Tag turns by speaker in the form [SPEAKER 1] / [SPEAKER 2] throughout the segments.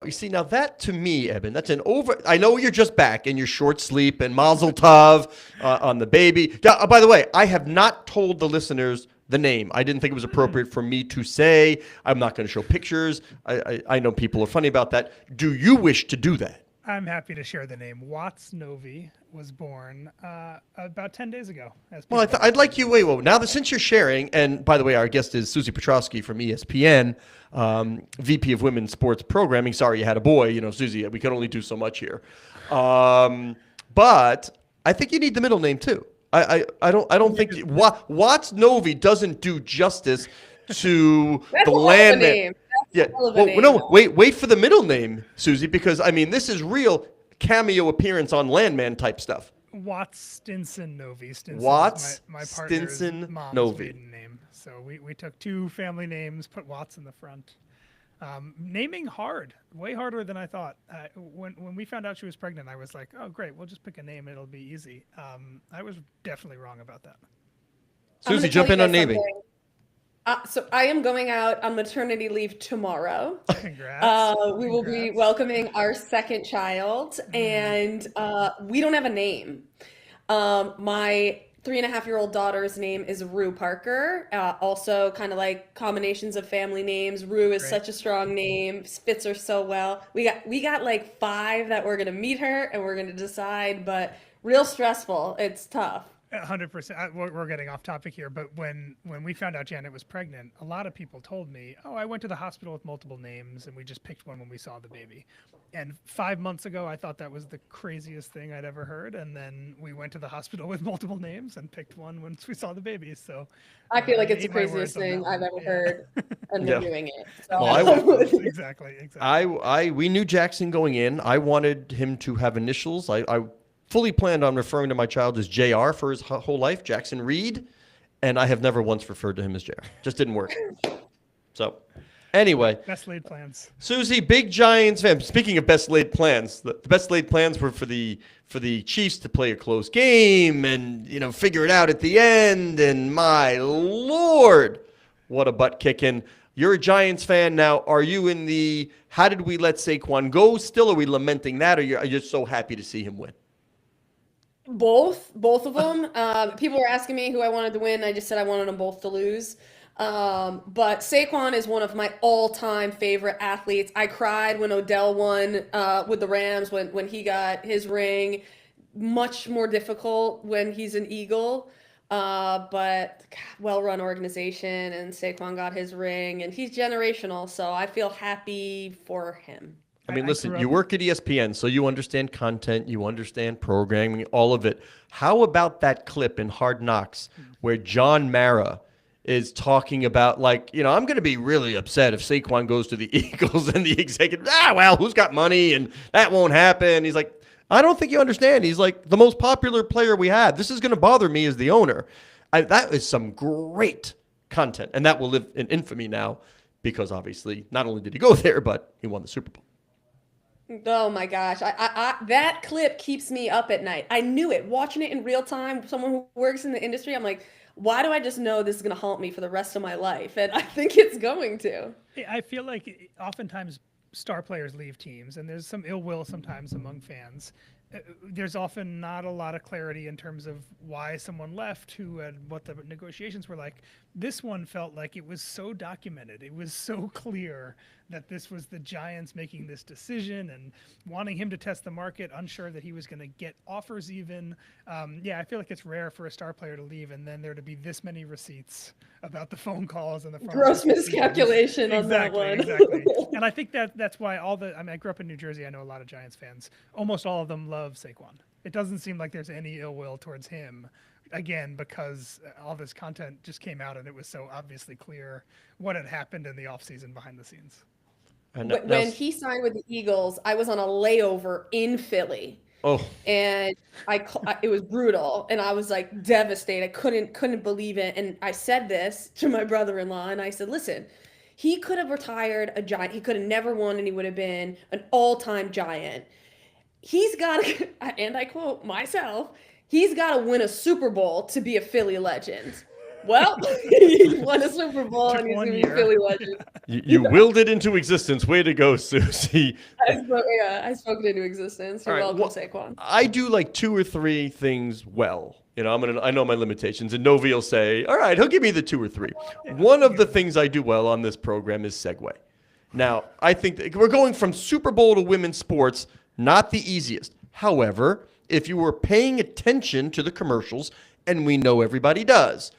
[SPEAKER 1] You see, now that to me, Eben, that's an over. I know you're just back in your short sleep and Mazel Tov on the baby. Yeah, by the way, I have not told the listeners the name. I didn't think it was appropriate for me to say. I'm not going to show pictures. I know people are funny about that. Do you wish to do that?
[SPEAKER 2] I'm happy to share the name. Watts Novi was born about 10 days ago, as
[SPEAKER 1] Well,
[SPEAKER 2] people
[SPEAKER 1] I'd
[SPEAKER 2] always
[SPEAKER 1] like
[SPEAKER 2] tease
[SPEAKER 1] you.
[SPEAKER 2] us.
[SPEAKER 1] Now that since you're sharing, and by the way, our guest is Susie Petrowski from ESPN, VP of Women's Sports Programming. Sorry, you had a boy. Susie, we can only do so much here. But I think you need the middle name too. I don't think Watts Novi doesn't do justice to
[SPEAKER 3] That's
[SPEAKER 1] the
[SPEAKER 3] a hell of a
[SPEAKER 1] landman.
[SPEAKER 3] name.
[SPEAKER 1] Yeah.
[SPEAKER 3] That's a hell of a
[SPEAKER 1] Well,
[SPEAKER 3] name,
[SPEAKER 1] no,
[SPEAKER 3] though.
[SPEAKER 1] wait for the middle name, Susie, because I mean this is real cameo appearance on Landman type stuff.
[SPEAKER 2] Watts Stinson Novi. Stinson
[SPEAKER 1] Watts
[SPEAKER 2] is my partner's
[SPEAKER 1] Stinson
[SPEAKER 2] mom's
[SPEAKER 1] Novi.
[SPEAKER 2] maiden name. So we took two family names, put Watts in the front. Naming hard, way harder than I thought. When we found out she was pregnant, I was like, oh, great, we'll just pick a name. It'll be easy. I was definitely wrong about that.
[SPEAKER 3] I'm
[SPEAKER 1] Susie,
[SPEAKER 3] gonna tell
[SPEAKER 1] jump
[SPEAKER 3] you
[SPEAKER 1] in on
[SPEAKER 3] guys
[SPEAKER 1] naming.
[SPEAKER 3] something. So I am going out on maternity leave tomorrow.
[SPEAKER 2] Congrats.
[SPEAKER 3] We will be
[SPEAKER 2] Congrats.
[SPEAKER 3] welcoming our second child, and we don't have a name. My 3.5-year-old daughter's name is Rue Parker. Also, kind of like combinations of family names. Rue is
[SPEAKER 2] Great.
[SPEAKER 3] such a strong name, fits her so well. We got like five that we're gonna meet her and we're gonna decide, but real stressful. It's tough.
[SPEAKER 2] 100%. We're getting off topic here, but when we found out Janet was pregnant, a lot of people told me, "Oh, I went to the hospital with multiple names, and we just picked one when we saw the baby." And 5 months ago, I thought that was the craziest thing I'd ever heard. And then we went to the hospital with multiple names and picked one once we saw the baby. So
[SPEAKER 3] I feel like it's the
[SPEAKER 2] eat my
[SPEAKER 3] craziest
[SPEAKER 2] words on that
[SPEAKER 3] thing I've
[SPEAKER 2] one.
[SPEAKER 3] ever
[SPEAKER 2] Yeah.
[SPEAKER 3] heard, and
[SPEAKER 1] Yeah.
[SPEAKER 3] we're doing it.
[SPEAKER 1] Well, I
[SPEAKER 3] So
[SPEAKER 2] Exactly.
[SPEAKER 1] we knew Jackson going in. I wanted him to have initials. I fully planned on referring to my child as JR for his whole life, Jackson Reed, and I have never once referred to him as JR. Just didn't work. So, anyway,
[SPEAKER 2] Best laid plans.
[SPEAKER 1] Susie, big Giants fan. Speaking of best laid plans, the best laid plans were for the Chiefs to play a close game and figure it out at the end. And my lord, what a butt kicking! You're a Giants fan now. Are you in the how did we let Saquon go? Still, are we lamenting that, or are you just so happy to see him win?
[SPEAKER 3] both of them. People were asking me who I wanted to win. I just said I wanted them both to lose. But Saquon is one of my all-time favorite athletes. I cried when Odell won with the Rams when he got his ring. Much more difficult when he's an Eagle. But well-run organization, and Saquon got his ring, and he's generational. So I feel happy for him.
[SPEAKER 1] I mean,
[SPEAKER 2] I
[SPEAKER 1] listen,
[SPEAKER 2] grew
[SPEAKER 1] you
[SPEAKER 2] up.
[SPEAKER 1] work at ESPN, so you understand content, you understand programming, all of it. How about that clip in Hard Knocks where John Mara is talking about, like, I'm going to be really upset if Saquon goes to the Eagles and the executive, well, who's got money and that won't happen. He's like, I don't think you understand. He's like the most popular player we had. This is going to bother me as the owner. That is some great content, and that will live in infamy now because obviously not only did he go there, but he won the Super Bowl.
[SPEAKER 3] Oh my gosh. That clip keeps me up at night. I knew it. Watching it in real time, someone who works in the industry, I'm like, why do I just know this is going to haunt me for the rest of my life? And I think it's going to.
[SPEAKER 2] I feel like oftentimes star players leave teams, and there's some ill will sometimes among fans. There's often not a lot of clarity in terms of why someone left, who and what the negotiations were like. This one felt like it was so documented. It was so clear that this was the Giants making this decision and wanting him to test the market, unsure that he was going to get offers even. I feel like it's rare for a star player to leave and then there to be this many receipts about the phone calls and the front
[SPEAKER 3] Gross
[SPEAKER 2] office meetings.
[SPEAKER 3] miscalculation on that
[SPEAKER 2] Exactly,
[SPEAKER 3] one.
[SPEAKER 2] exactly. And I think that's why I grew up in New Jersey. I know a lot of Giants fans. Almost all of them love Saquon. It doesn't seem like there's any ill will towards him. Again, because all this content just came out and it was so obviously clear what had happened in the offseason behind the scenes.
[SPEAKER 1] And
[SPEAKER 3] When he signed with the Eagles, I was on a layover in Philly.
[SPEAKER 1] oh,
[SPEAKER 3] And it was brutal, and I was like devastated. I couldn't believe it. And I said this to my brother-in-law, and I said, listen, he could have retired a Giant. He could have never won, and he would have been an all-time Giant. He's got to, and I quote myself, he's got to win a Super Bowl to be a Philly legend. Well, he won a Super Bowl
[SPEAKER 2] Took
[SPEAKER 3] and he's
[SPEAKER 2] one
[SPEAKER 3] going to be a
[SPEAKER 2] year.
[SPEAKER 3] Philly legend.
[SPEAKER 1] You willed it into existence. Way to go, Susie.
[SPEAKER 3] I spoke it into existence. You're
[SPEAKER 1] All right,
[SPEAKER 3] welcome, Saquon.
[SPEAKER 1] I do like 2 or 3 things well. You know, I know my limitations, and Novi will say, all right, he'll give me the 2 or 3. One of the things I do well on this program is segue. Now, I think that we're going from Super Bowl to women's sports, not the easiest. However, if you were paying attention to the commercials, and we know everybody does,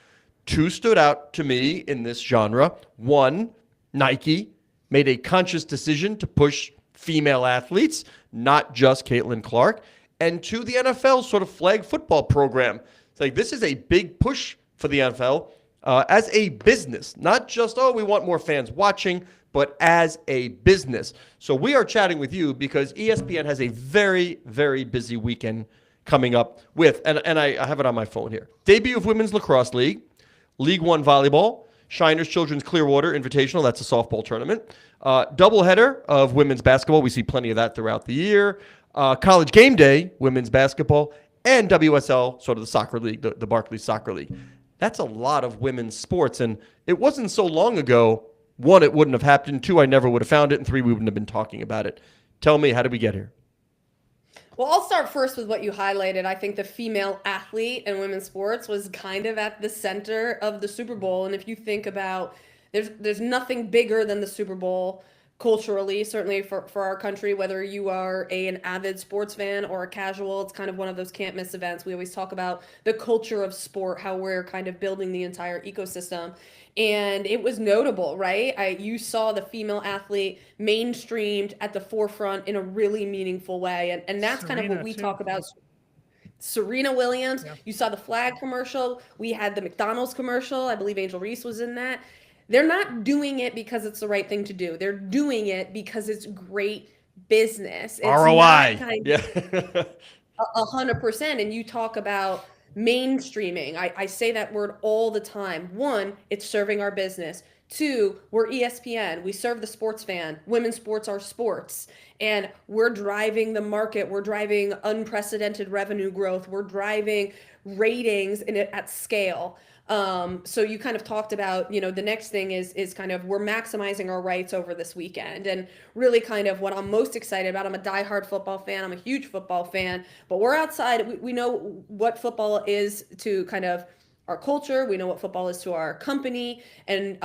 [SPEAKER 1] 2 stood out to me in this genre. 1, Nike made a conscious decision to push female athletes, not just Caitlin Clark. And 2, the NFL sort of flag football program. It's like, this is a big push for the NFL as a business, not just, oh, we want more fans watching, but as a business. So we are chatting with you because ESPN has a very, very busy weekend coming up with, and I have it on my phone here, debut of Women's Lacrosse League, League One Volleyball, Shiners Children's Clearwater Invitational, that's a softball tournament, doubleheader of women's basketball, we see plenty of that throughout the year, College Game Day, women's basketball, and WSL, sort of the soccer league, the Barclays Soccer League. That's a lot of women's sports, and it wasn't so long ago. 1, it wouldn't have happened. 2, I never would have found it. And 3, we wouldn't have been talking about it. Tell me, how did we get here?
[SPEAKER 3] Well, I'll start first with what you highlighted. I think the female athlete in women's sports was kind of at the center of the Super Bowl. And if you think about, there's nothing bigger than the Super Bowl culturally, certainly for our country, whether you are an avid sports fan or a casual, it's kind of one of those can't miss events. We always talk about the culture of sport, how we're kind of building the entire ecosystem. And it was notable, right? You saw the female athlete mainstreamed at the forefront in a really meaningful way. And that's kind of what we talk about. Serena Williams, you saw the flag commercial. We had the McDonald's commercial. I believe Angel Reese was in that. They're not doing it because it's the right thing to do. They're doing it because it's great business. It's
[SPEAKER 1] ROI.
[SPEAKER 3] Yeah. 100%. And you talk about mainstreaming. I say that word all the time. 1, it's serving our business. 2, we're ESPN. We serve the sports fan. Women's sports are sports. And we're driving the market. We're driving unprecedented revenue growth. We're driving ratings at scale. So you kind of talked about, the next thing is kind of we're maximizing our rights over this weekend. And really kind of what I'm most excited about, I'm a diehard football fan. I'm a huge football fan, but we're outside. We know what football is to kind of our culture. We know what football is to our company, and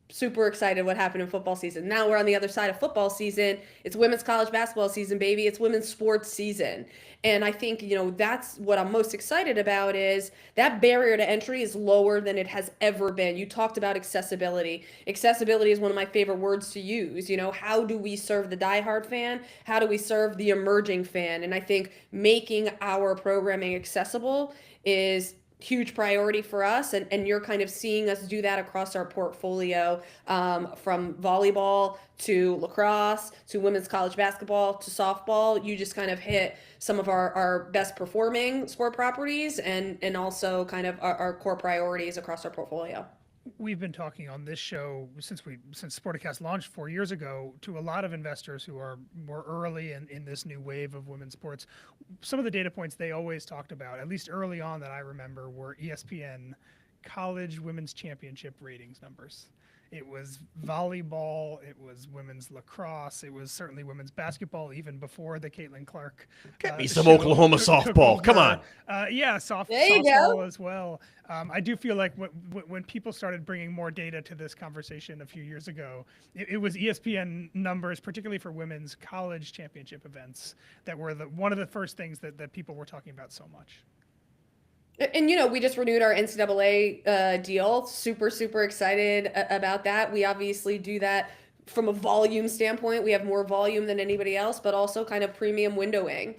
[SPEAKER 3] super excited what happened in football season. Now we're on the other side of football season. It's women's college basketball season, baby. It's women's sports season. And I think, that's what I'm most excited about is that barrier to entry is lower than it has ever been. You talked about accessibility. Accessibility is one of my favorite words to use. How do we serve the diehard fan? How do we serve the emerging fan? And I think making our programming accessible is huge priority for us, and you're kind of seeing us do that across our portfolio, from volleyball to lacrosse to women's college basketball to softball. You just kind of hit some of our best performing sport properties and also kind of our core priorities across our portfolio.
[SPEAKER 2] We've been talking on this show since Sporticast launched 4 years ago to a lot of investors who are more early in this new wave of women's sports. Some of the data points they always talked about, at least early on that I remember, were ESPN college women's championship ratings numbers. It was volleyball, it was women's lacrosse, it was certainly women's basketball, even before the Caitlin Clark.
[SPEAKER 1] Get me some Oklahoma softball. Come on.
[SPEAKER 2] Softball as well. I do feel like when people started bringing more data to this conversation a few years ago, it was ESPN numbers, particularly for women's college championship events, that were one of the first things that people were talking about so much.
[SPEAKER 3] And, we just renewed our NCAA deal. Super, super excited about that. We obviously do that from a volume standpoint. We have more volume than anybody else, but also kind of premium windowing.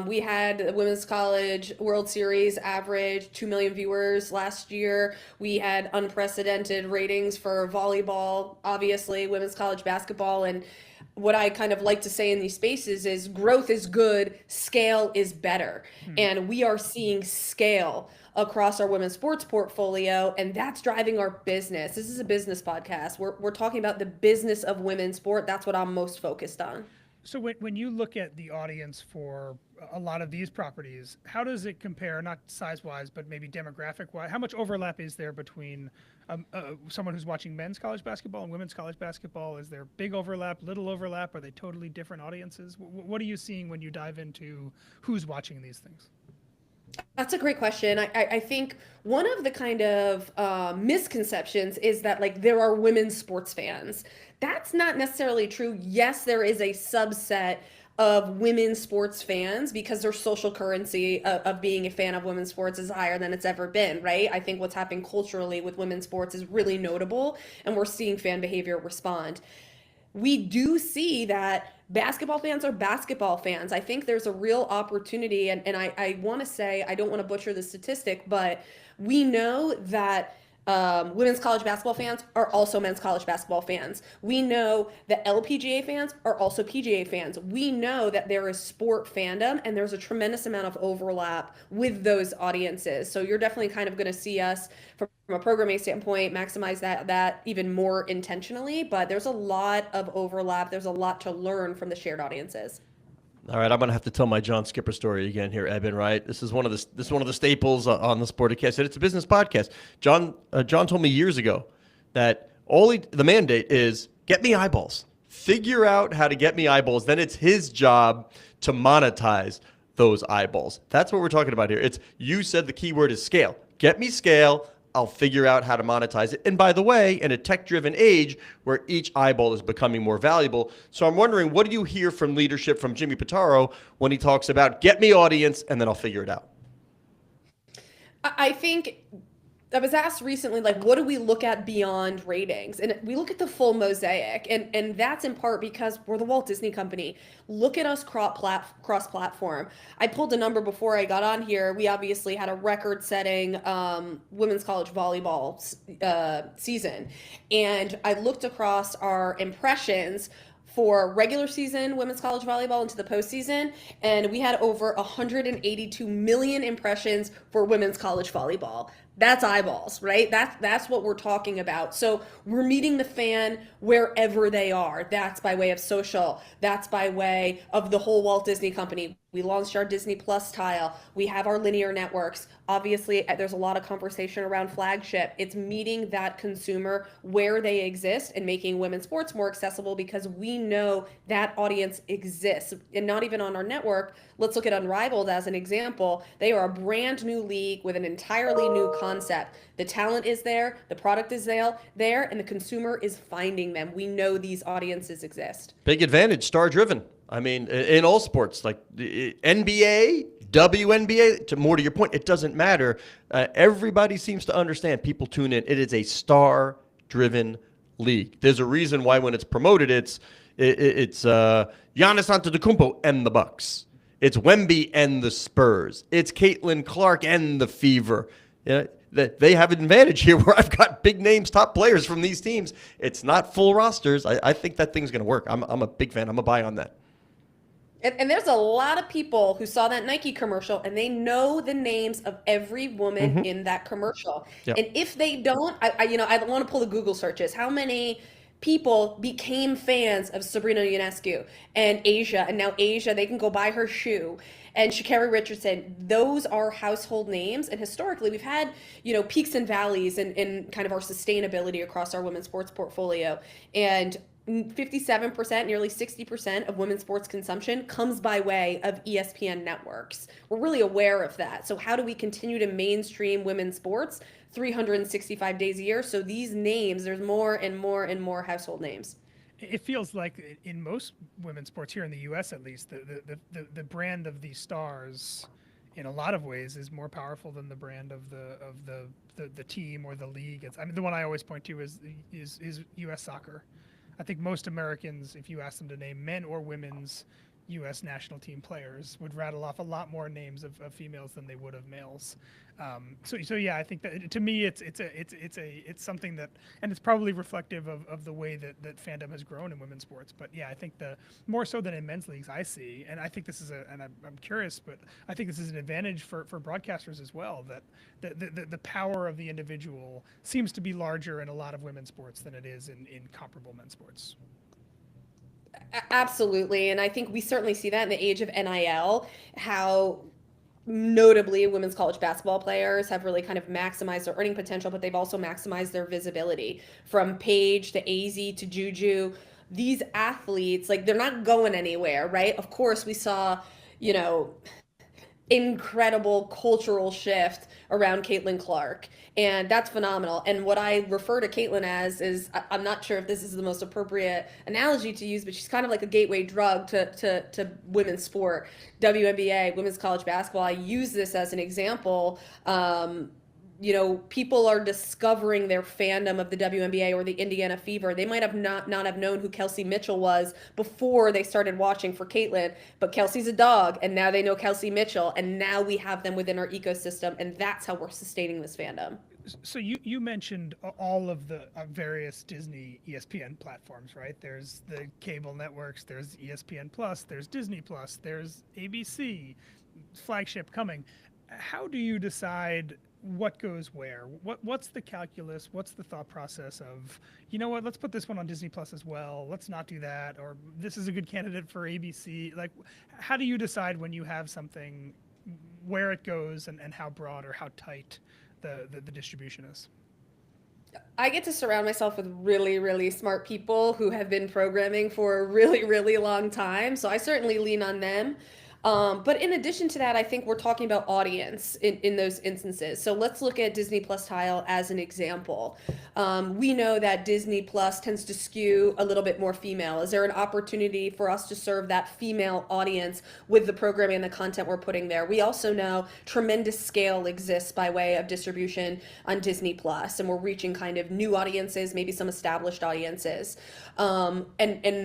[SPEAKER 3] We had the Women's College World Series average 2 million viewers last year. We had unprecedented ratings for volleyball, obviously, women's college basketball, and what I kind of like to say in these spaces is growth is good, scale is better. And we are seeing scale across our women's sports portfolio, and that's driving our business. This is a business podcast. We're talking about the business of women's sport. That's what I'm most focused on.
[SPEAKER 2] So when you look at the audience for a lot of these properties, how does it compare, not size-wise, but maybe demographic-wise? How much overlap is there between someone who's watching men's college basketball and women's college basketball? Is there big overlap, little overlap? Are they totally different audiences? What are you seeing when you dive into who's watching these things?
[SPEAKER 3] That's a great question. I think one of the kind of misconceptions is that like there are women's sports fans. That's not necessarily true. Yes, there is a subset of women's sports fans because their social currency of being a fan of women's sports is higher than it's ever been, right? I think what's happening culturally with women's sports is really notable, and we're seeing fan behavior respond. We do see that basketball fans are basketball fans. I think there's a real opportunity, and I want to say, I don't want to butcher the statistic, but we know that women's college basketball fans are also men's college basketball fans. We know that LPGA fans are also PGA fans. We know that there is sport fandom and there's a tremendous amount of overlap with those audiences. So you're definitely kind of going to see us from a programming standpoint maximize that even more intentionally, but there's a lot of overlap. There's a lot to learn from the shared audiences.
[SPEAKER 1] All right, I'm gonna have to tell my John Skipper story again here, Eben. Right, this is one of the staples on the Sporticast. It's a business podcast. John told me years ago that the mandate is get me eyeballs. Figure out how to get me eyeballs. Then it's his job to monetize those eyeballs. That's what we're talking about here. You said the key word is scale. Get me scale. I'll figure out how to monetize it. And by the way, in a tech-driven age where each eyeball is becoming more valuable. So I'm wondering, what do you hear from leadership from Jimmy Pitaro when he talks about get me audience and then I'll figure it out?
[SPEAKER 3] I think I was asked recently, like, what do we look at beyond ratings? And we look at the full mosaic. And that's in part because we're the Walt Disney Company. Look at us cross-platform. I pulled a number before I got on here. We obviously had a record-setting women's college volleyball season. And I looked across our impressions for regular season women's college volleyball into the postseason, and we had over 182 million impressions for women's college volleyball. That's eyeballs, right? That's what we're talking about. So we're meeting the fan wherever they are. That's by way of social. That's by way of the whole Walt Disney Company. We launched our Disney Plus tile. We have our linear networks. Obviously, there's a lot of conversation around flagship. It's meeting that consumer where they exist and making women's sports more accessible because we know that audience exists. And not even on our network. Let's look at Unrivaled as an example. They are a brand new league with an entirely new concept. The talent is there, the product is there, and the consumer is finding them. We know these audiences exist.
[SPEAKER 1] Big advantage, star-driven. I mean, in all sports, like the NBA, WNBA, more to your point, it doesn't matter. Everybody seems to understand. People tune in. It is a star-driven league. There's a reason why when it's promoted, it's Giannis Antetokounmpo and the Bucks. It's Wemby and the Spurs. It's Caitlin Clark and the Fever. They have an advantage here where I've got big names, top players from these teams. It's not full rosters. I think that thing's going to work. I'm a big fan. I'm a buy on that.
[SPEAKER 3] And there's a lot of people who saw that Nike commercial and they know the names of every woman in that commercial. Yep. And if they don't, I want to pull the Google searches. How many people became fans of Sabrina Ionescu and Asia, and now Asia, they can go buy her shoe. And Sha'Carri Richardson, those are household names. And historically, we've had, peaks and valleys in kind of our sustainability across our women's sports portfolio. And 57%, nearly 60% of women's sports consumption comes by way of ESPN networks. We're really aware of that. So how do we continue to mainstream women's sports 365 days a year? So these names, there's more and more and more household names.
[SPEAKER 2] It feels like in most women's sports here in the U.S. at least, the brand of these stars, in a lot of ways, is more powerful than the brand of the team or the league. The one I always point to is U.S. soccer. I think most Americans, if you ask them to name men or women's U.S. national team players, would rattle off a lot more names of females than they would of males. So yeah, I think that to me it's something that, and it's probably reflective of the way that fandom has grown in women's sports. But yeah, I think the more so than in men's leagues I see, and I think this is I'm curious, but I think this is an advantage for broadcasters as well, that the power of the individual seems to be larger in a lot of women's sports than it is in comparable men's sports.
[SPEAKER 3] Absolutely. And I think we certainly see that in the age of NIL, how notably women's college basketball players have really kind of maximized their earning potential, but they've also maximized their visibility from Paige to AZ to Juju. These athletes, like, they're not going anywhere, right? Of course, we saw, you know, incredible cultural shift around Caitlin Clark. And that's phenomenal. And what I refer to Caitlin as is, I'm not sure if this is the most appropriate analogy to use, but she's kind of like a gateway drug to women's sport, WNBA, women's college basketball. I use this as an example. You know, people are discovering their fandom of the WNBA or the Indiana Fever. They might have not have known who Kelsey Mitchell was before they started watching for Caitlin, but Kelsey's a dog, and now they know Kelsey Mitchell, and now we have them within our ecosystem, and that's how we're sustaining this fandom.
[SPEAKER 2] So you mentioned all of the various Disney ESPN platforms, right? There's the cable networks, there's ESPN Plus, there's Disney Plus, there's ABC, flagship coming. How do you decide what goes where? What's the calculus? What's the thought process of, you know what, let's put this one on Disney Plus as well. Let's not do that. Or this is a good candidate for ABC. Like, how do you decide when you have something, where it goes and how broad or how tight the distribution is?
[SPEAKER 3] I get to surround myself with really, really smart people who have been programming for a really, really long time. So I certainly lean on them. But in addition to that, I think we're talking about audience in those instances. So let's look at Disney Plus Tile as an example. We know that Disney Plus tends to skew a little bit more female. Is there an opportunity for us to serve that female audience with the programming and the content we're putting there? We also know tremendous scale exists by way of distribution on Disney Plus, and we're reaching kind of new audiences, maybe some established audiences. And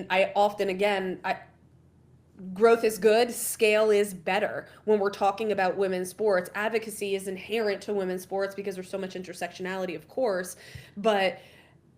[SPEAKER 3] I often, again, growth is good, scale is better. When we're talking about women's sports, advocacy is inherent to women's sports because there's so much intersectionality, of course, but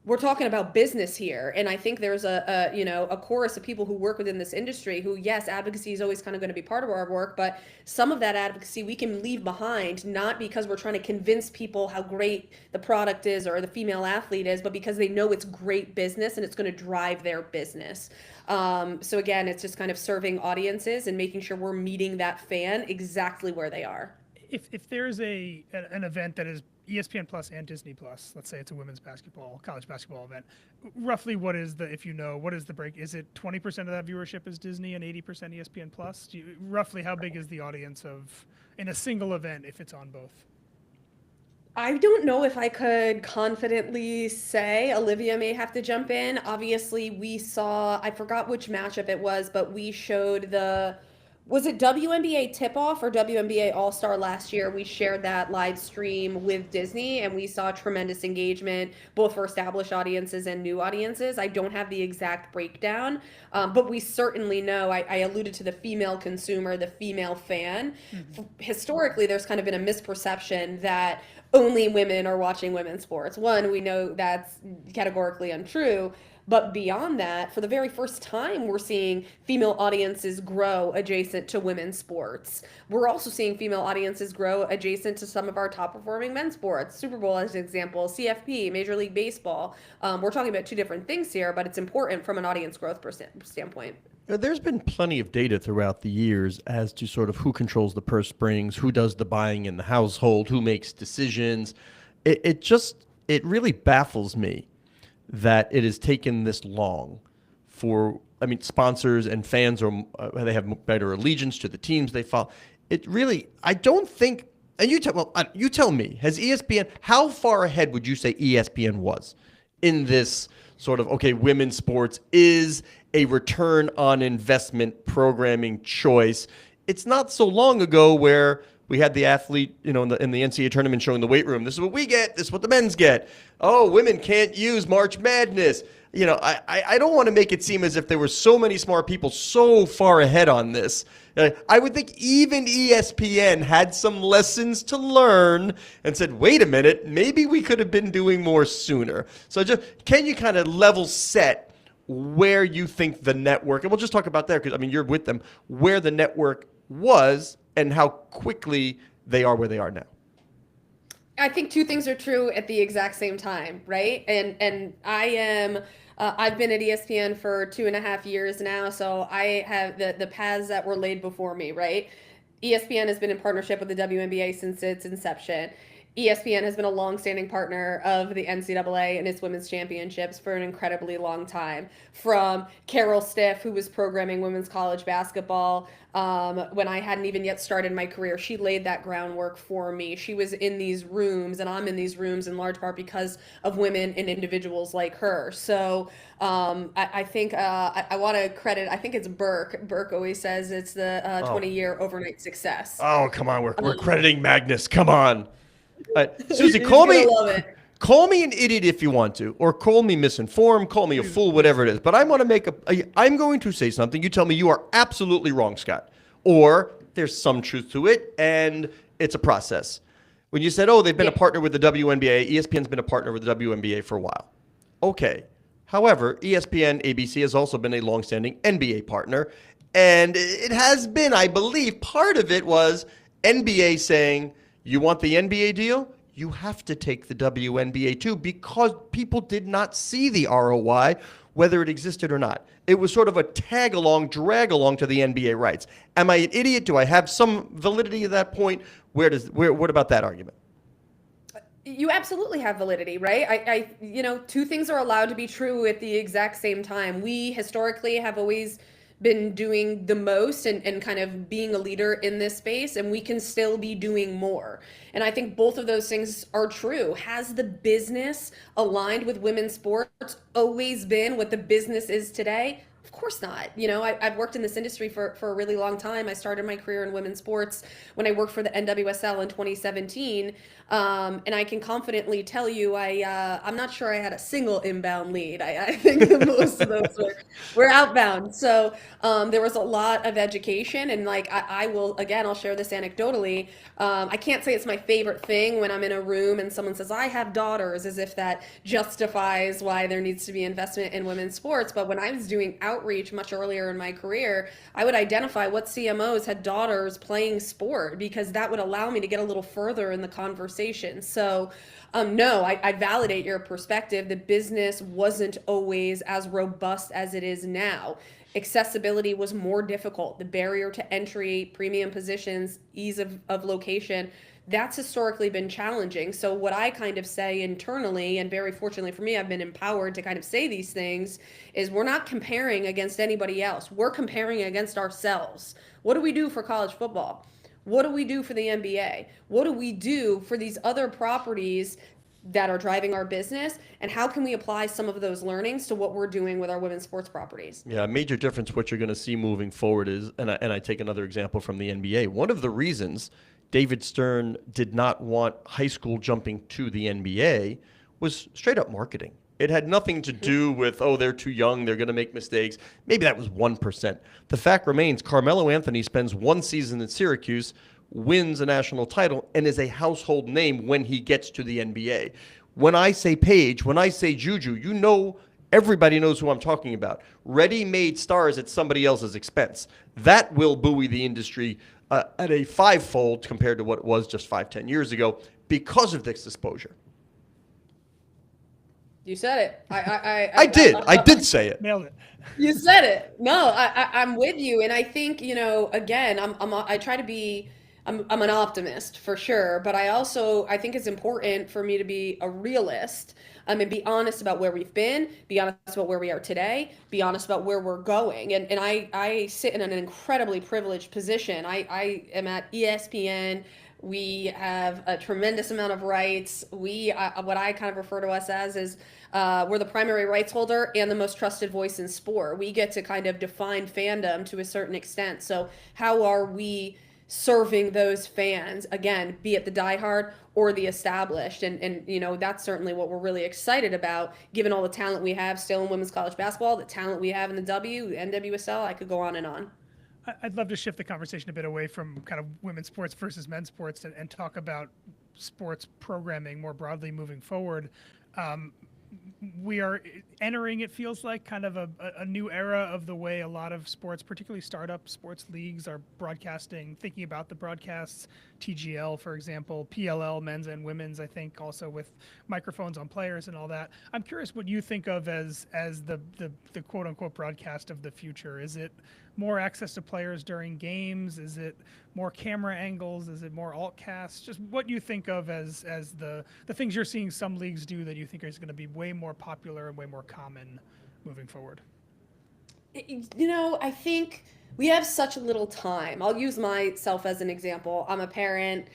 [SPEAKER 3] we're talking about business here. And I think there's a chorus of people who work within this industry who, yes, advocacy is always kind of going to be part of our work, but some of that advocacy we can leave behind, not because we're trying to convince people how great the product is or the female athlete is, but because they know it's great business and it's going to drive their business. So again, it's just kind of serving audiences and making sure we're meeting that fan exactly where they are.
[SPEAKER 2] If there's an event that is ESPN Plus and Disney Plus, let's say it's a women's basketball, college basketball event, roughly what is the break? Is it 20% of that viewership is Disney and 80% ESPN Plus? Roughly how big is the audience in a single event if it's on both?
[SPEAKER 3] I don't know if I could confidently say. Olivia may have to jump in. Obviously, we saw, I forgot which matchup it was, but we showed was it WNBA Tip-Off or WNBA All-Star last year? We shared that live stream with Disney, and we saw tremendous engagement, both for established audiences and new audiences. I don't have the exact breakdown, but we certainly know, I alluded to the female consumer, the female fan. Mm-hmm. Historically, there's kind of been a misperception that only women are watching women's sports. One, we know that's categorically untrue. But beyond that, for the very first time, we're seeing female audiences grow adjacent to women's sports. We're also seeing female audiences grow adjacent to some of our top performing men's sports. Super Bowl as an example, CFP, Major League Baseball. We're talking about two different things here, but it's important from an audience growth standpoint.
[SPEAKER 1] There's been plenty of data throughout the years as to sort of who controls the purse strings, who does the buying in the household, who makes decisions. It really baffles me that it has taken this long for, sponsors and fans they have better allegiance to the teams they follow. It really, I don't think, and you tell me, has ESPN, how far ahead would you say ESPN was in this sort of, okay, women's sports is a return on investment programming choice? It's not so long ago where we had the athlete, in the NCAA tournament showing the weight room. This is what we get. This is what the men's get. Oh, women can't use March Madness. I don't want to make it seem as if there were so many smart people so far ahead on this. I would think even ESPN had some lessons to learn and said, wait a minute, maybe we could have been doing more sooner. So can you kind of level set where you think the network, and we'll just talk about there because, you're with them, where the network was and how quickly they are where they are now? I
[SPEAKER 3] think two things are true at the exact same time, right? And I am I've been at ESPN for 2.5 years now, so I have the paths that were laid before me, right? ESPN has been in partnership with the WNBA since its inception. ESPN has been a long-standing partner of the NCAA and its women's championships for an incredibly long time. From Carol Stiff, who was programming women's college basketball when I hadn't even yet started my career, she laid that groundwork for me. She was in these rooms, and I'm in these rooms in large part because of women and individuals like her. So I think I want to credit, I think it's Burke. Burke always says it's the 20-year overnight success.
[SPEAKER 1] Oh, come on. We're crediting Magnus. Come on. Susie,
[SPEAKER 3] He's
[SPEAKER 1] call
[SPEAKER 3] gonna
[SPEAKER 1] me.
[SPEAKER 3] love it.
[SPEAKER 1] Call me an idiot if you want to, or call me misinformed, call me a fool, whatever it is. But I want to I'm going to say something. You tell me you are absolutely wrong, Scott, or there's some truth to it, and it's a process. When you said, oh, they've been a partner with the WNBA, ESPN's been a partner with the WNBA for a while. Okay. However, ESPN, ABC has also been a longstanding NBA partner, and it has been, I believe, part of it was NBA saying, you want the NBA deal? You have to take the WNBA too, because people did not see the ROI, whether it existed or not. It was sort of a tag along, drag along to the NBA rights. Am I an idiot? Do I have some validity at that point? What about that argument?
[SPEAKER 3] You absolutely have validity, right? Two things are allowed to be true at the exact same time. We historically have always been doing the most and kind of being a leader in this space, and we can still be doing more. And I think both of those things are true. Has the business aligned with women's sports always been what the business is today? Of course not. I've worked in this industry for a really long time. I started my career in women's sports when I worked for the NWSL in 2017. And I can confidently tell you, I'm not sure I had a single inbound lead. I think that most of those were outbound. So there was a lot of education. And I'll share this anecdotally. I can't say it's my favorite thing when I'm in a room and someone says, I have daughters, as if that justifies why there needs to be investment in women's sports. But when I was doing outreach much earlier in my career, I would identify what CMOs had daughters playing sport, because that would allow me to get a little further in the conversation. So no, I validate your perspective. The business wasn't always as robust as it is now. Accessibility was more difficult. The barrier to entry, premium positions, ease of location, that's historically been challenging. So what I kind of say internally, and very fortunately for me, I've been empowered to kind of say these things, is we're not comparing against anybody else. We're comparing against ourselves. What do we do for college football? What do we do for the NBA? What do we do for these other properties that are driving our business? And how can we apply some of those learnings to what we're doing with our women's sports properties?
[SPEAKER 1] Yeah, a major difference what you're going to see moving forward is, and I take another example from the NBA. One of the reasons David Stern did not want high school jumping to the NBA was straight up marketing. It had nothing to do with, oh, they're too young, they're going to make mistakes. Maybe that was 1%. The fact remains, Carmelo Anthony spends one season in Syracuse, wins a national title, and is a household name when he gets to the NBA. When I say Paige, when I say Juju, everybody knows who I'm talking about. Ready-made stars at somebody else's expense. That will buoy the industry at a fivefold compared to what it was just 5-10 years ago because of this exposure.
[SPEAKER 3] You said it.
[SPEAKER 1] I did say it.
[SPEAKER 2] Nailed it.
[SPEAKER 3] You said it. No, I'm with you, and I think again, I try to be. I'm an optimist for sure, but I think it's important for me to be a realist and be honest about where we've been, be honest about where we are today, be honest about where we're going. And I sit in an incredibly privileged position. I am at ESPN. We have a tremendous amount of rights. What I kind of refer to us as is we're the primary rights holder and the most trusted voice in sport. We get to kind of define fandom to a certain extent. So how are we serving those fans, again, be it the diehard or the established? And that's certainly what we're really excited about, given all the talent we have still in women's college basketball, the talent we have in the NWSL. I could go on and on.
[SPEAKER 2] I'd love to shift the conversation a bit away from kind of women's sports versus men's sports and talk about sports programming more broadly moving forward. we are entering, it feels like, kind of a new era of the way a lot of sports, particularly startup sports leagues, are broadcasting, thinking about the broadcasts. TGL, for example, PLL, men's and women's, I think, also with microphones on players and all that. I'm curious what you think of as the quote unquote broadcast of the future. Is it more access to players during games? Is it more camera angles? Is it more alt casts? Just what you think of as the things you're seeing some leagues do that you think is going to be way more popular and way more common moving forward.
[SPEAKER 3] I think we have such little time. I'll use myself as an example. I'm a parent.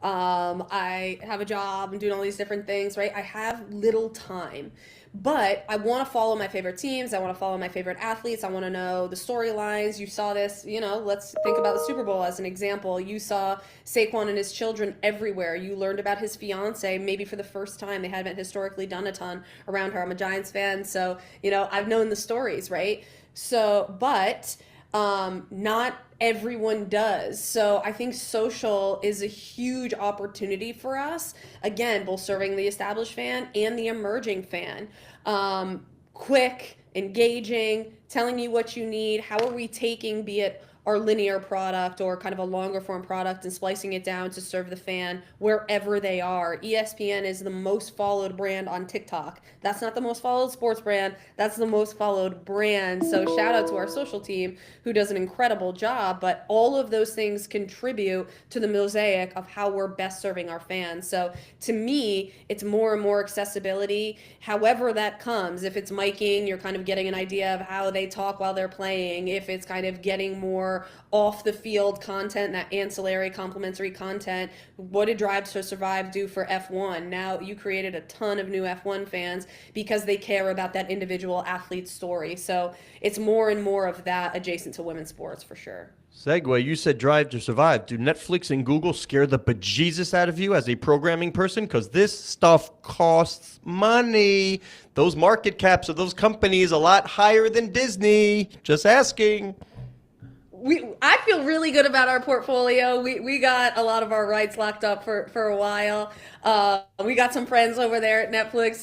[SPEAKER 3] I have a job. I'm doing all these different things, right? I have little time, but I want to follow my favorite teams. I want to follow my favorite athletes. I want to know the storylines. You saw this, let's think about the Super Bowl as an example. You saw Saquon and his children everywhere. You learned about his fiance, maybe for the first time. They haven't historically done a ton around her. I'm a Giants fan, so, I've known the stories, right? So, but not everyone does. So I think social is a huge opportunity for us, again, both serving the established fan and the emerging fan. Quick, engaging, telling you what you need. How are we taking, be it our linear product or kind of a longer form product, and splicing it down to serve the fan wherever they are. ESPN is the most followed brand on TikTok. That's not the most followed sports brand. That's the most followed brand. So shout out to our social team who does an incredible job, but all of those things contribute to the mosaic of how we're best serving our fans. So to me, it's more and more accessibility, however that comes. If it's miking, you're kind of getting an idea of how they talk while they're playing. If it's kind of getting more off the field content, that ancillary complementary content. What did Drive to Survive do for F1? Now you created a ton of new F1 fans because they care about that individual athlete's story. So it's more and more of that adjacent to women's sports for sure.
[SPEAKER 1] Segue, you said Drive to Survive. Do Netflix and Google scare the bejesus out of you as a programming person? Because this stuff costs money. Those market caps of those companies a lot higher than Disney. Just asking.
[SPEAKER 3] I feel really good about our portfolio. We got a lot of our rights locked up for a while. We got some friends over there at Netflix.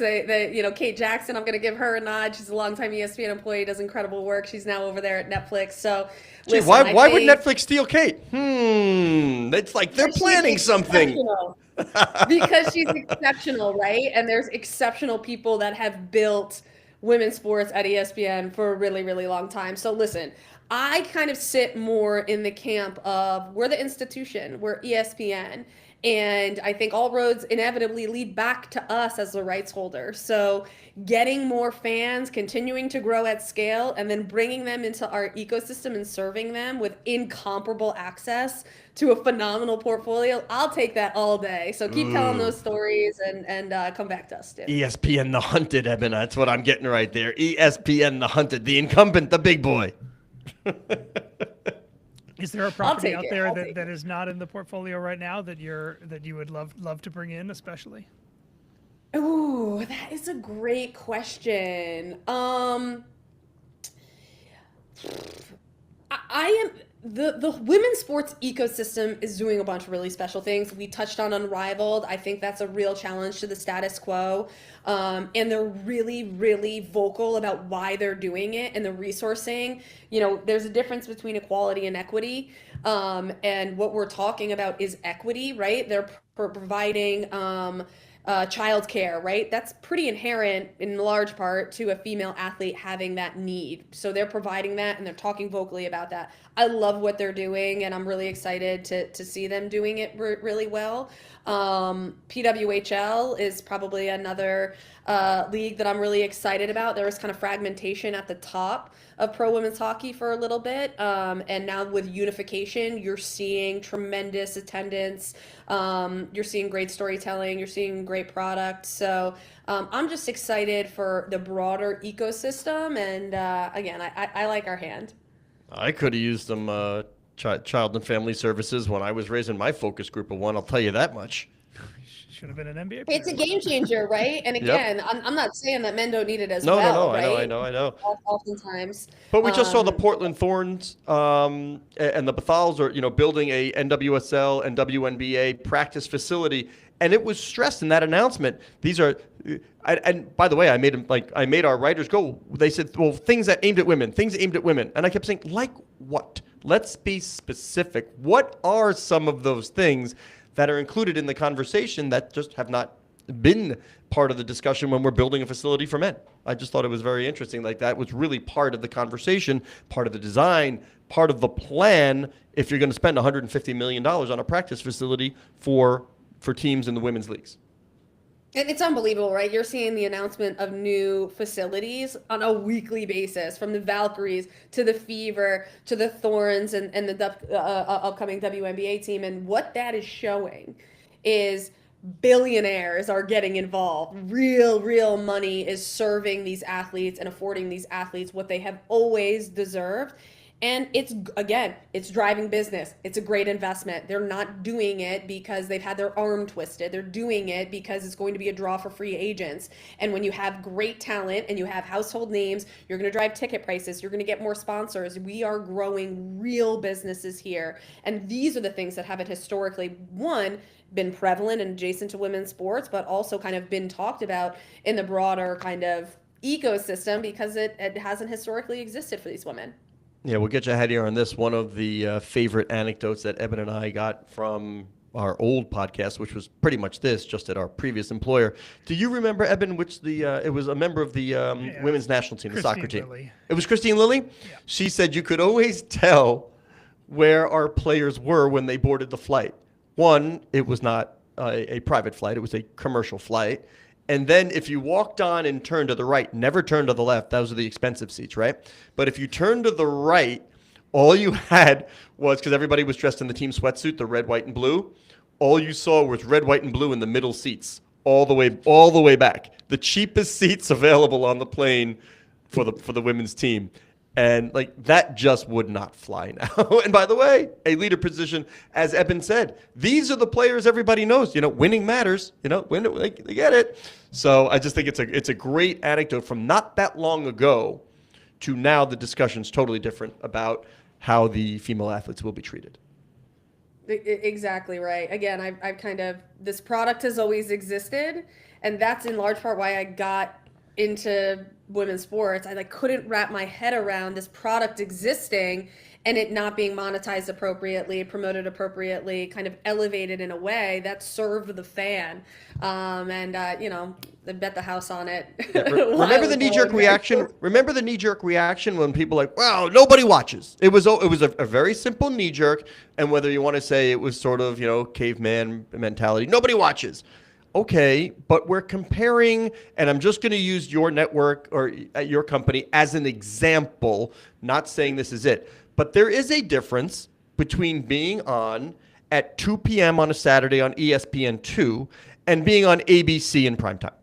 [SPEAKER 3] Kate Jackson, I'm going to give her a nod. She's a longtime ESPN employee, does incredible work. She's now over there at Netflix. So, listen,
[SPEAKER 1] why would Netflix steal Kate? It's like they're planning something.
[SPEAKER 3] Because she's exceptional, right? And there's exceptional people that have built women's sports at ESPN for a really, really long time. So listen, I kind of sit more in the camp of we're the institution, we're ESPN. And I think all roads inevitably lead back to us as the rights holder. So getting more fans, continuing to grow at scale, and then bringing them into our ecosystem and serving them with incomparable access to a phenomenal portfolio, I'll take that all day. So keep telling those stories and come back to us, Steve.
[SPEAKER 1] ESPN the Hunted, Eben. That's what I'm getting right there. ESPN the Hunted, the incumbent, the big boy.
[SPEAKER 2] Is there a property out there that is not in the portfolio right now that you would love to bring in, especially?
[SPEAKER 3] Ooh, that is a great question. The women's sports ecosystem is doing a bunch of really special things. We touched on Unrivaled. I think that's a real challenge to the status quo. And they're really, really vocal about why they're doing it and the resourcing. There's a difference between equality and equity. And what we're talking about is equity, right? They're providing childcare, right? That's pretty inherent in large part to a female athlete having that need. So they're providing that and they're talking vocally about that. I love what they're doing and I'm really excited to see them doing it really well. PWHL is probably another league that I'm really excited about. There was kind of fragmentation at the top of pro women's hockey for a little bit. And now with unification, you're seeing tremendous attendance. You're seeing great storytelling. You're seeing great product. So I'm just excited for the broader ecosystem. And again, I like our hand.
[SPEAKER 1] I could have used some child and family services when I was raising my focus group of one. I'll tell you that much.
[SPEAKER 2] Should have been an NBA player.
[SPEAKER 3] It's a game changer, right? And again, yep. I'm not saying that men don't need it as well.
[SPEAKER 1] No,
[SPEAKER 3] right?
[SPEAKER 1] I know.
[SPEAKER 3] Oftentimes.
[SPEAKER 1] But we just saw the Portland Thorns and the Bethals are, building a NWSL and WNBA practice facility And it was stressed in that announcement. These are, and by the way, I made our writers go. They said, well, things aimed at women. And I kept saying, like what? Let's be specific. What are some of those things that are included in the conversation that just have not been part of the discussion when we're building a facility for men? I just thought it was very interesting. Like, that was really part of the conversation, part of the design, part of the plan. If you're going to spend $150 million on a practice facility for teams in the women's leagues.
[SPEAKER 3] And it's unbelievable, right? You're seeing the announcement of new facilities on a weekly basis, from the Valkyries to the Fever to the Thorns and the upcoming WNBA team. And what that is showing is billionaires are getting involved. Real money is serving these athletes and affording these athletes what they have always deserved. And it's driving business. It's a great investment. They're not doing it because they've had their arm twisted. They're doing it because it's going to be a draw for free agents. And when you have great talent and you have household names, you're going to drive ticket prices. You're going to get more sponsors. We are growing real businesses here. And these are the things that haven't historically, one, been prevalent and adjacent to women's sports, but also kind of been talked about in the broader kind of ecosystem because it hasn't historically existed for these women.
[SPEAKER 1] Yeah, we'll get you ahead here on this. One of the favorite anecdotes that Eben and I got from our old podcast, which was pretty much this, just at our previous employer. Do you remember, Eben, which it was a member of the women's national team, the soccer team?
[SPEAKER 2] Lilly.
[SPEAKER 1] It was Christine Lilly?
[SPEAKER 2] Yeah.
[SPEAKER 1] She said you could always tell where our players were when they boarded the flight. One, it was not a private flight. It was a commercial flight. And then if you walked on and turned to the right, never turn to the left, those are the expensive seats, right? But if you turned to the right, all you had was, because everybody was dressed in the team sweatsuit, the red, white, and blue, all you saw was red, white, and blue in the middle seats, all the way back. The cheapest seats available on the plane for the women's team. And like that just would not fly now. And by the way, a leader position, as Eben said, these are the players everybody knows. Winning matters. They get it. So I just think it's a great anecdote from not that long ago to now. The discussion's totally different about how the female athletes will be treated.
[SPEAKER 3] Exactly right. Again, I've kind of, this product has always existed, and that's in large part why I got into women's sports. I couldn't wrap my head around this product existing and it not being monetized appropriately, promoted appropriately, kind of elevated in a way that served the fan. They bet the house on it.
[SPEAKER 1] Yeah, remember the knee-jerk reaction? Remember the knee-jerk reaction when people wow, nobody watches. It was a very simple knee-jerk, and whether you want to say it was sort of, caveman mentality, nobody watches. Okay, but we're comparing, and I'm just going to use your network or your company as an example, not saying this is it. But there is a difference between being on at 2 p.m. on a Saturday on ESPN2 and being on ABC in primetime.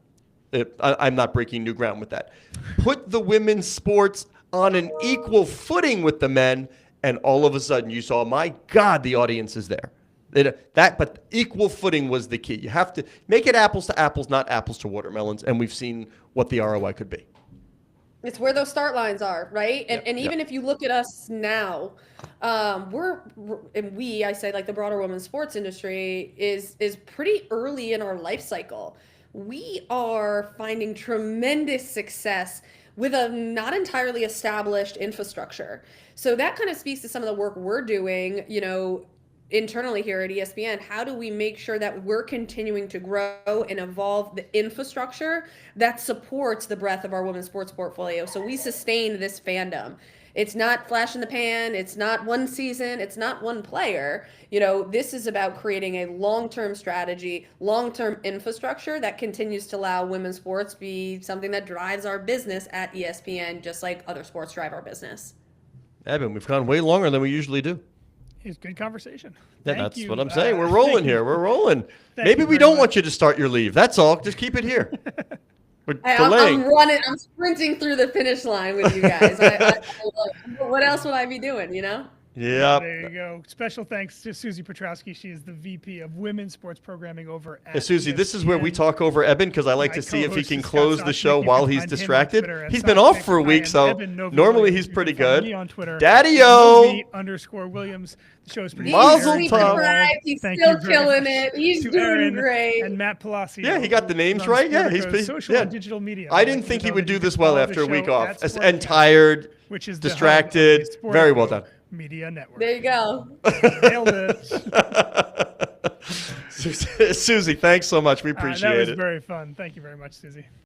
[SPEAKER 1] I'm not breaking new ground with that. Put the women's sports on an equal footing with the men, and all of a sudden you saw, my God, the audience is there. But equal footing was the key. You have to make it apples to apples, not apples to watermelons, and we've seen what the ROI could be.
[SPEAKER 3] It's where those start lines are, right? And even if you look at us now, I say like the broader women's sports industry is pretty early in our life cycle. We are finding tremendous success with a not entirely established infrastructure. So that kind of speaks to some of the work we're doing, internally here at ESPN. How do we make sure that we're continuing to grow and evolve the infrastructure that supports the breadth of our women's sports portfolio? So we sustain this fandom. It's not flash in the pan. It's not one season. It's not one player. This is about creating a long-term strategy, long-term infrastructure that continues to allow women's sports be something that drives our business at ESPN, just like other sports drive our business.
[SPEAKER 1] Eben, we've gone way longer than we usually do.
[SPEAKER 2] It's good conversation.
[SPEAKER 1] Yeah, that's what I'm saying. We're rolling here. We're rolling.
[SPEAKER 2] Thank
[SPEAKER 1] Maybe
[SPEAKER 2] you
[SPEAKER 1] we
[SPEAKER 2] very
[SPEAKER 1] don't want
[SPEAKER 2] much.
[SPEAKER 1] you to start your leave. That's all. Just keep it here. We're
[SPEAKER 3] I'm
[SPEAKER 1] delaying.
[SPEAKER 3] running. I'm sprinting through the finish line with you guys. What else would I be doing?
[SPEAKER 1] Yep.
[SPEAKER 2] There you go. Special thanks to Susie Petrowski. She is the VP of Women's Sports Programming over at
[SPEAKER 1] Susie, this is where we
[SPEAKER 2] ESPN.
[SPEAKER 1] talk over Eben because I like
[SPEAKER 2] My
[SPEAKER 1] to see if he
[SPEAKER 2] co-host
[SPEAKER 1] can
[SPEAKER 2] is Scott
[SPEAKER 1] close the
[SPEAKER 2] Soshnick.
[SPEAKER 1] show
[SPEAKER 2] You
[SPEAKER 1] while
[SPEAKER 2] can
[SPEAKER 1] he's
[SPEAKER 2] find him on
[SPEAKER 1] distracted.
[SPEAKER 2] Twitter at
[SPEAKER 1] He's been off
[SPEAKER 2] Soshnick
[SPEAKER 1] for a week,
[SPEAKER 2] and
[SPEAKER 1] so
[SPEAKER 2] Eben Novi
[SPEAKER 1] normally
[SPEAKER 2] Williams.
[SPEAKER 1] he's
[SPEAKER 2] You
[SPEAKER 1] pretty
[SPEAKER 2] can find
[SPEAKER 1] good.
[SPEAKER 2] me on Twitter.
[SPEAKER 1] Daddy-o!
[SPEAKER 2] _Williams. The show is
[SPEAKER 3] He's
[SPEAKER 2] produced.
[SPEAKER 1] Mazel
[SPEAKER 2] by Aaron
[SPEAKER 3] sleep
[SPEAKER 1] tov.
[SPEAKER 2] Greenwald.
[SPEAKER 3] deprived. He's
[SPEAKER 2] Thank
[SPEAKER 3] still
[SPEAKER 2] you very
[SPEAKER 3] killing
[SPEAKER 2] much
[SPEAKER 3] it. He's
[SPEAKER 2] to
[SPEAKER 3] doing
[SPEAKER 2] Aaron
[SPEAKER 3] great.
[SPEAKER 2] And Matt Palacio.
[SPEAKER 1] Yeah, he got the names
[SPEAKER 2] runs
[SPEAKER 1] right. Yeah,
[SPEAKER 2] Politico's
[SPEAKER 1] he's
[SPEAKER 2] social
[SPEAKER 1] yeah.
[SPEAKER 2] and digital media.
[SPEAKER 1] I didn't
[SPEAKER 2] You
[SPEAKER 1] think he
[SPEAKER 2] know
[SPEAKER 1] would
[SPEAKER 2] that
[SPEAKER 1] do
[SPEAKER 2] you
[SPEAKER 1] this
[SPEAKER 2] can
[SPEAKER 1] well
[SPEAKER 2] follow
[SPEAKER 1] after a
[SPEAKER 2] the
[SPEAKER 1] week
[SPEAKER 2] show
[SPEAKER 1] off.
[SPEAKER 2] at
[SPEAKER 1] And
[SPEAKER 2] Sportcast,
[SPEAKER 1] tired,
[SPEAKER 2] which is the hub of
[SPEAKER 1] distracted.
[SPEAKER 2] the Sport
[SPEAKER 1] Very well done.
[SPEAKER 2] Media Network.
[SPEAKER 3] There you go.
[SPEAKER 2] Nailed it.
[SPEAKER 1] Susie, thanks so much. We appreciate
[SPEAKER 2] That was
[SPEAKER 1] it.
[SPEAKER 2] very fun. Thank you very much, Susie.